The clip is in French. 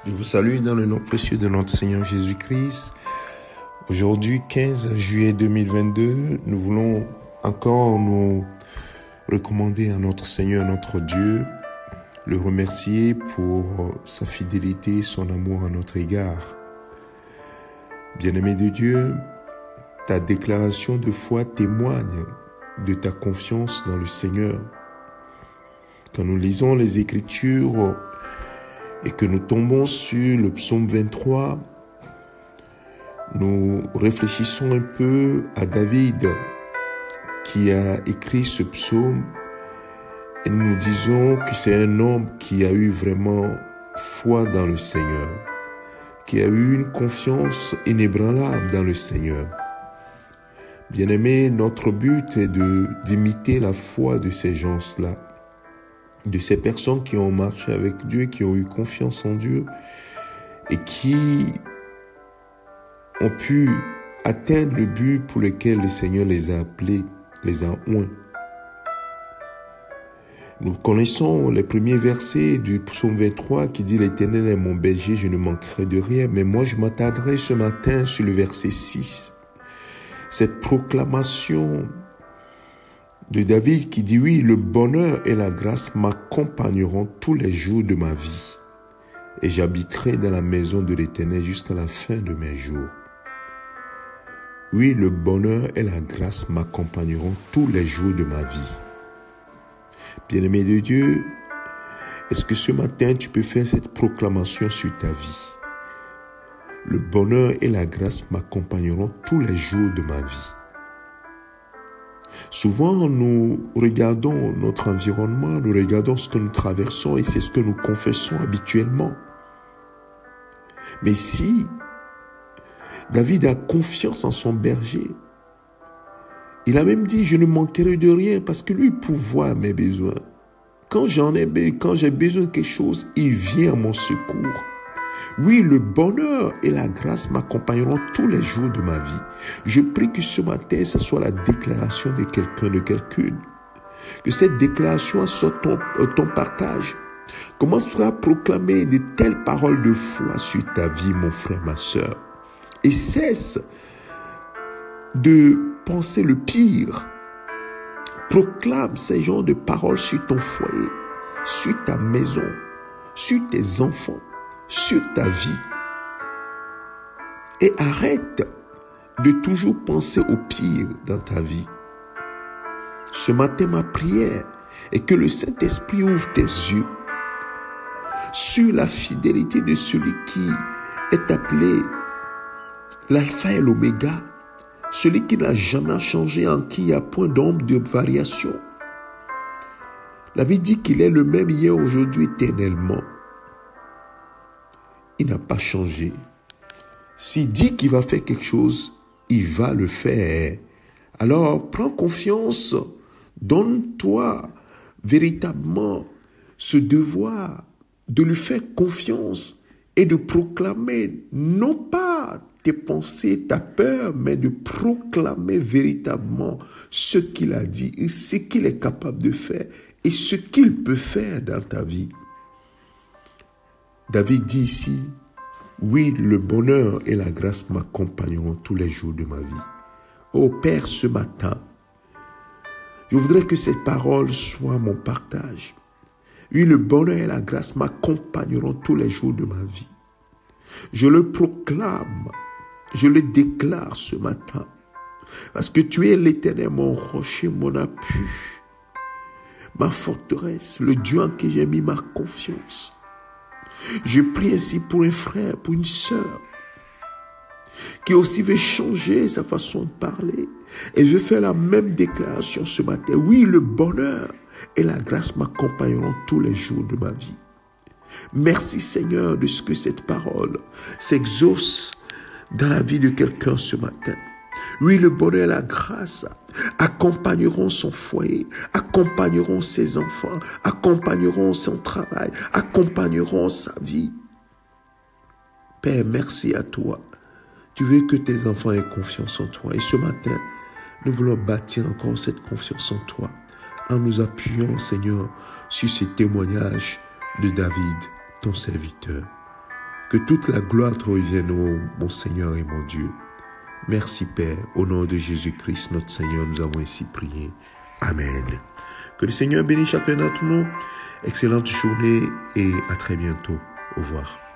Je vous salue dans le nom précieux de notre Seigneur Jésus-Christ. Aujourd'hui, 15 juillet 2022, nous voulons encore nous recommander à notre Seigneur, notre Dieu, le remercier pour sa fidélité, son amour à notre égard. Bien-aimé de Dieu, ta déclaration de foi témoigne de ta confiance dans le Seigneur. Quand nous lisons les Écritures et que nous tombons sur le psaume 23, nous réfléchissons un peu à David qui a écrit ce psaume et nous disons que c'est un homme qui a eu vraiment foi dans le Seigneur, qui a eu une confiance inébranlable dans le Seigneur. Bien-aimé, notre but est d'imiter la foi de ces gens-là, de ces personnes qui ont marché avec Dieu, qui ont eu confiance en Dieu et qui ont pu atteindre le but pour lequel le Seigneur les a appelés, les a oints. Nous connaissons les premiers versets du psaume 23 qui dit « L'Éternel est mon berger, je ne manquerai de rien ». Mais moi, je m'attarderai ce matin sur le verset 6. Cette proclamation de David qui dit « Oui, le bonheur et la grâce m'accompagneront tous les jours de ma vie et j'habiterai dans la maison de l'Éternel jusqu'à la fin de mes jours. » Oui, le bonheur et la grâce m'accompagneront tous les jours de ma vie. Bien-aimé de Dieu, est-ce que ce matin tu peux faire cette proclamation sur ta vie? Le bonheur et la grâce m'accompagneront tous les jours de ma vie. Souvent, nous regardons notre environnement, nous regardons ce que nous traversons et c'est ce que nous confessons habituellement. Mais si David a confiance en son berger, il a même dit « Je ne manquerai de rien » parce que lui pourvoit mes besoins. Quand j'ai besoin de quelque chose, il vient à mon secours. Oui, le bonheur et la grâce m'accompagneront tous les jours de ma vie. Je prie que ce matin, ce soit la déclaration de quelqu'un, de quelqu'une. Que cette déclaration soit ton partage. Commence à proclamer de telles paroles de foi sur ta vie, mon frère, ma sœur. Et cesse de penser le pire. Proclame ces genres de paroles sur ton foyer, sur ta maison, sur tes enfants, sur ta vie. Et arrête de toujours penser au pire dans ta vie. Ce matin, ma prière est que le Saint-Esprit ouvre tes yeux sur la fidélité de celui qui est appelé l'alpha et l'oméga, celui qui n'a jamais changé, en qui il n'y a point d'ombre de variation. La Bible dit qu'il est le même hier, aujourd'hui, éternellement. Il n'a pas changé. S'il dit qu'il va faire quelque chose, il va le faire. Alors, prends confiance. Donne-toi véritablement ce devoir de lui faire confiance et de proclamer, non pas tes pensées, ta peur, mais de proclamer véritablement ce qu'il a dit et ce qu'il est capable de faire et ce qu'il peut faire dans ta vie. David dit ici, oui, le bonheur et la grâce m'accompagneront tous les jours de ma vie. Ô Père, ce matin, je voudrais que cette parole soit mon partage. Oui, le bonheur et la grâce m'accompagneront tous les jours de ma vie. Je le proclame, je le déclare ce matin. Parce que tu es l'Éternel, mon rocher, mon appui, ma forteresse, le Dieu en qui j'ai mis ma confiance. Je prie ainsi pour un frère, pour une sœur, qui aussi veut changer sa façon de parler. Et je fais la même déclaration ce matin. Oui, le bonheur et la grâce m'accompagneront tous les jours de ma vie. Merci Seigneur de ce que cette parole s'exauce dans la vie de quelqu'un ce matin. Oui, le bonheur et la grâce accompagneront son foyer, accompagneront ses enfants, accompagneront son travail, accompagneront sa vie. Père, merci à toi. Tu veux que tes enfants aient confiance en toi. Et ce matin, nous voulons bâtir encore cette confiance en toi en nous appuyant, Seigneur, sur ces témoignages de David, ton serviteur. Que toute la gloire te revienne, ô mon Seigneur et mon Dieu. Merci Père, au nom de Jésus-Christ, notre Seigneur, nous avons ainsi prié. Amen. Que le Seigneur bénisse chacun d'entre nous. Excellente journée et à très bientôt. Au revoir.